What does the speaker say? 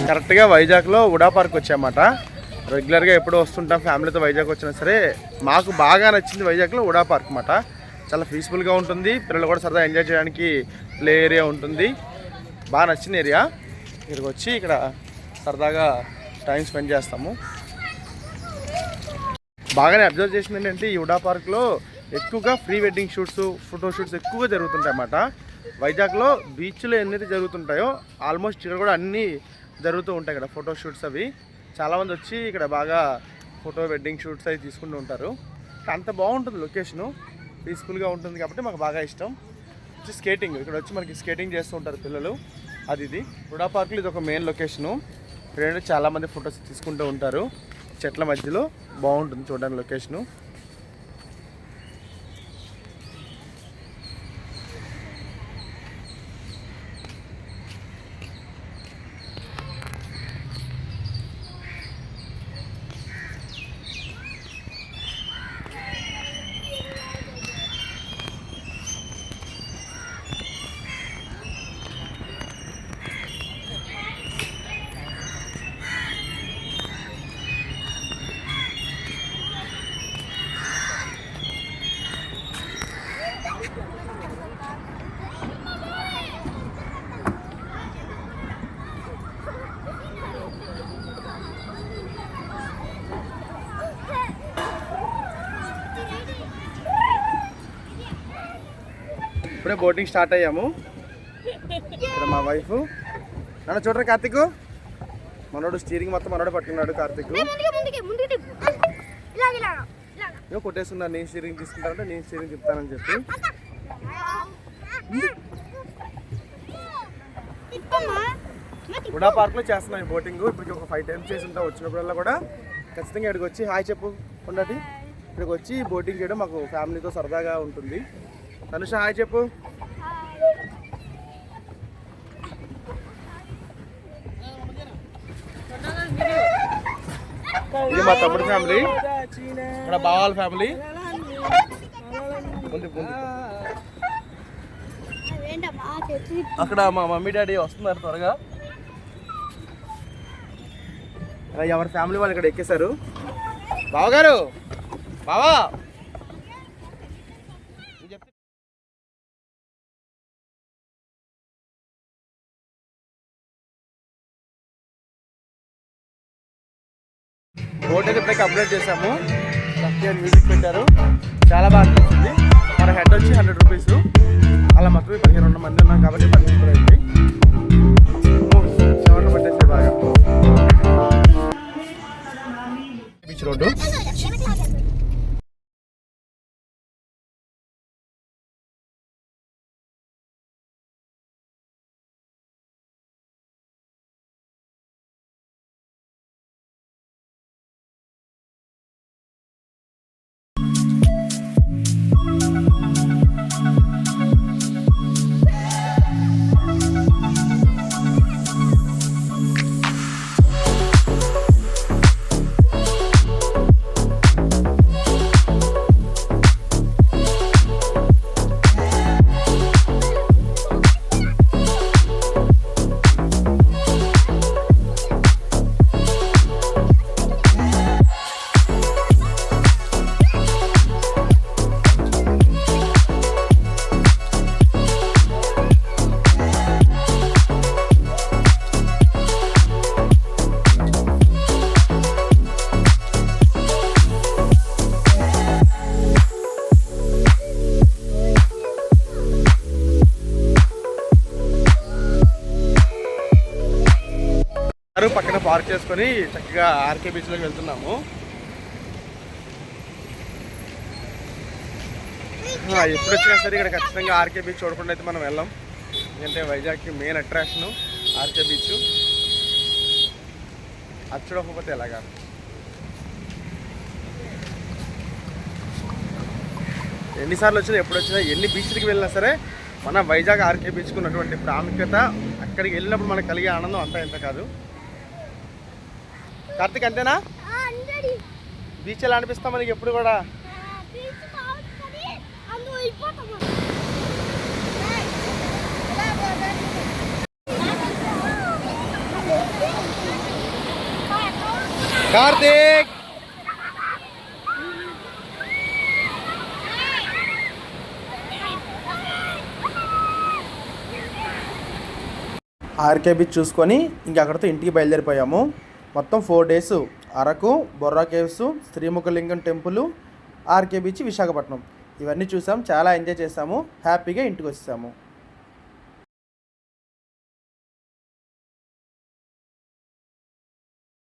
కరెక్ట్గా వైజాగ్లో ఉడా పార్క్ వచ్చాయన్నమాట. రెగ్యులర్గా ఎప్పుడు వస్తుంటాం ఫ్యామిలీతో. వైజాగ్ వచ్చినా సరే మాకు బాగా నచ్చింది వైజాగ్లో ఉడా పార్క్ అన్నమాట. చాలా పీస్ఫుల్గా ఉంటుంది, పిల్లలు కూడా సరదా ఎంజాయ్ చేయడానికి ప్లే ఏరియా ఉంటుంది. బాగా నచ్చిన ఏరియా. ఇక్కడికి వచ్చి ఇక్కడ సరదాగా టైం స్పెండ్ చేస్తాము. బాగానే అబ్జర్వ్ చేసింది ఏంటంటే ఈ ఉడా పార్క్లో ఎక్కువగా pre wedding shoots, photo shoots ఎక్కువగా జరుగుతుంటాయి అన్నమాట. వైజాగ్లో బీచ్లో ఎన్నైతే జరుగుతుంటాయో ఆల్మోస్ట్ ఇక్కడ కూడా అన్నీ జరుగుతూ ఉంటాయి. ఇక్కడ ఫోటో షూట్స్ అవి చాలామంది వచ్చి ఇక్కడ బాగా ఫోటో వెడ్డింగ్ షూట్స్ అవి తీసుకుంటూ ఉంటారు. అంత బాగుంటుంది లొకేషను, పీస్ఫుల్గా ఉంటుంది కాబట్టి మాకు బాగా ఇష్టం. వచ్చి స్కేటింగ్, ఇక్కడ వచ్చి మనకి స్కేటింగ్ చేస్తూ ఉంటారు పిల్లలు. ఇది ఉడా పార్క్లో ఇది ఒక మెయిన్ లొకేషను. ఇక్కడ చాలామంది ఫొటోస్ తీసుకుంటూ ఉంటారు. చెట్ల మధ్యలో బాగుంటుంది చూడడానికి లొకేషను. ఇప్పుడే బోటింగ్ స్టార్ట్ అయ్యాము. ఇక్కడ మా వైఫ్ నన్ను చూడరా కార్తిక్, మనోడు స్టీరింగ్ మొత్తం మనోడు పట్టుకున్నాడు. కార్తిక్ కొట్టేస్తున్నా, నేను స్టీరింగ్ తీసుకుంటానంటే నేను స్టీరింగ్ తిప్పుతానని చెప్పి. ఉడా పార్క్లో చేస్తున్నాం ఈ బోటింగ్. ఇప్పటికి ఒక 5 times చేసి ఉంటాం. వచ్చినప్పుడల్లా కూడా ఖచ్చితంగా ఇక్కడికి వచ్చి హాయ్ చెప్పు ఉండటి. ఇక్కడికి వచ్చి బోటింగ్ చేయడం మాకు ఫ్యామిలీతో సరదాగా ఉంటుంది. తనుష హాయ్ చెప్పు. ఇది మా తమ్ముడు ఫ్యామిలీ, ఇక్కడ బావాల ఫ్యామిలీ. అక్కడ మా మమ్మీ డాడీ వస్తున్నారు త్వరగా. ఎవరి ఫ్యామిలీ వాళ్ళు ఇక్కడ ఎక్కేశారు. బావగారు, బావా బోట్ అయితే ఇప్పటికి అప్లోడ్ చేసాము. మ్యూజిక్ పెట్టారు, చాలా బాగా అనిపిస్తుంది. మన హెడ్ వచ్చి 100 రూపీస్. అలా మొత్తం 15 మంది ఉన్నాం కాబట్టి 10 రూపాయలు అయింది. చెవర్లు పెట్టేసి బాగా బీచ్ రోడ్డు. పక్కన పార్క్ చేసుకొని చక్కగా ఆర్కే బీచ్లోకి వెళ్తున్నాము. ఎప్పుడు వచ్చినా సరే ఇక్కడ ఖచ్చితంగా ఆర్కే బీచ్ చూడకుండా అయితే మనం వెళ్ళాం. ఎందుకంటే వైజాగ్కి మెయిన్ అట్రాక్షన్ ఆర్కే బీచ్. అది చూడకపోతే ఎలాగా. ఎన్నిసార్లు వచ్చినా ఎప్పుడు వచ్చినా ఎన్ని బీచ్లకి వెళ్ళినా సరే మన వైజాగ్ ఆర్కే బీచ్కి ఉన్నటువంటి ప్రాముఖ్యత, అక్కడికి వెళ్ళినప్పుడు మనకు కలిగే ఆనందం అంతా ఎంత కాదు. కార్తిక్ అంతేనా? బీచ్ ఎలా అనిపిస్తాం మనకి ఎప్పుడు కూడా? కార్తీక్ ఆర్కే బీచ్ చూసుకొని ఇంక అక్కడితో ఇంటికి బయలుదేరిపోయాము. మొత్తం 4 days Araku, Borra caves, Srimukhalingam temple, RK beach, Visakhapatnam ఇవన్నీ చూసాం. చాలా ఎంజాయ్ చేసాము. హ్యాపీగా ఇంటికి వచ్చేసాము.